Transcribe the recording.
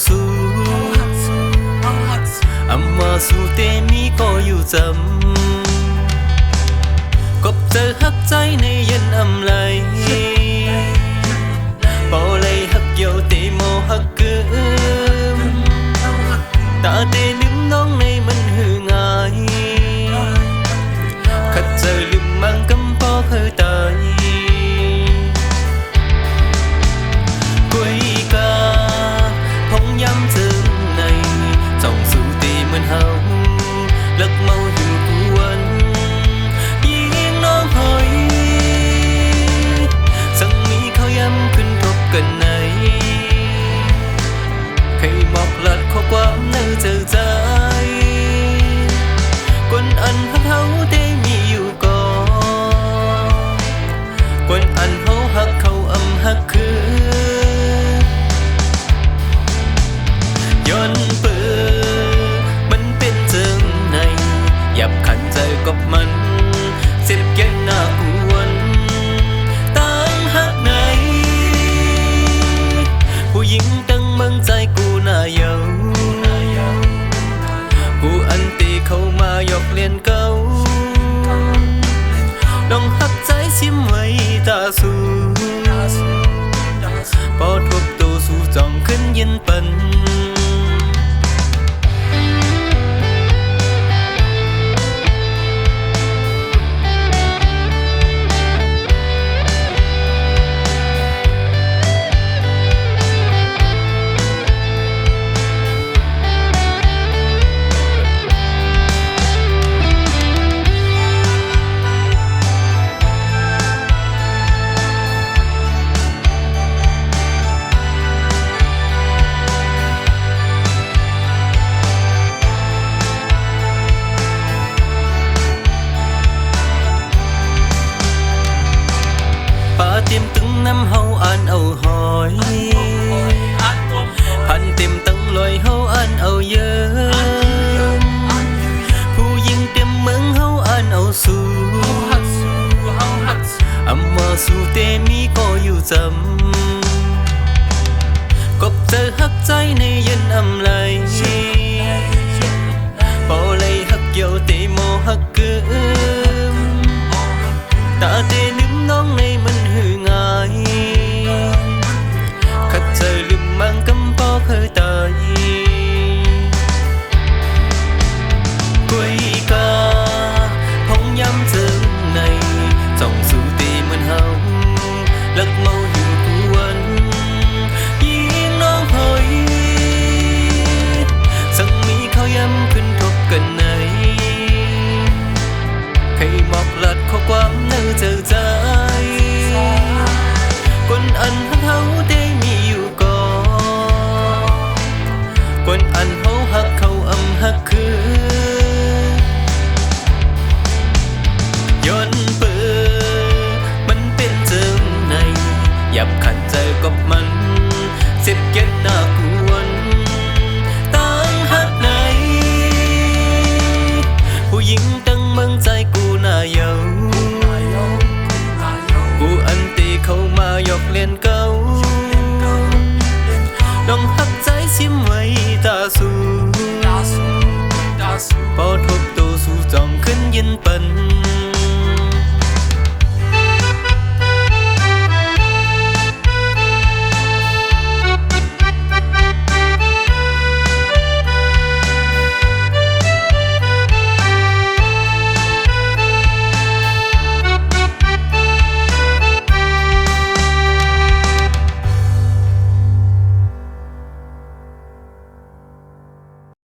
สู้อำมาสู้เตมีก็อยู่จำกบเจอหักใจในเย็นอำไหลเป่าเลยหักเกี่ยวเตโมหักเกิมตาเตลืมน้องในมันหือง่ายขัดเจอลืมมังกำปอเคยตายกุยกาพงย้ำจึงในจ้องสู้ตีเหมือนเฮาเลิกเมาอยู่กวนยิงน้องหอยสั่งมีเขาย้ำขึ้นทบกันในใครบอกหลัดข้อความในเจอใจกวนอันหักเฮาได้มีอยู่ก่อกวนอันเฮาหักเขาอำหักคือย้อนเปิดมันเป็นจึงในหยับขันใจกับมันเจ็บแก่หน้ากวนตั้งหักไหนผู้หญิงตั้งเมืองใจกูน่าเยากูอันตีเข้ามายกเลียนเก่าลองหักใจชิมไว้ตาสู้พอทบตัวสู้จ้องขึ้นยินปันเต็มตึงน้ำเฮาอ่านเอาหอยพันเต็มตั้งลอยเฮาอ่านเอาเยอะผู้หญิงเต็มเมืองเฮาอ่านเอาสู้อำมาสู้เตมีก็อยู่จำกบเจอหักใจในเย็นอำไหลเป่าเลยหักเกี่ยวเตโมหักเกิมตาเตลืมน้องในมัน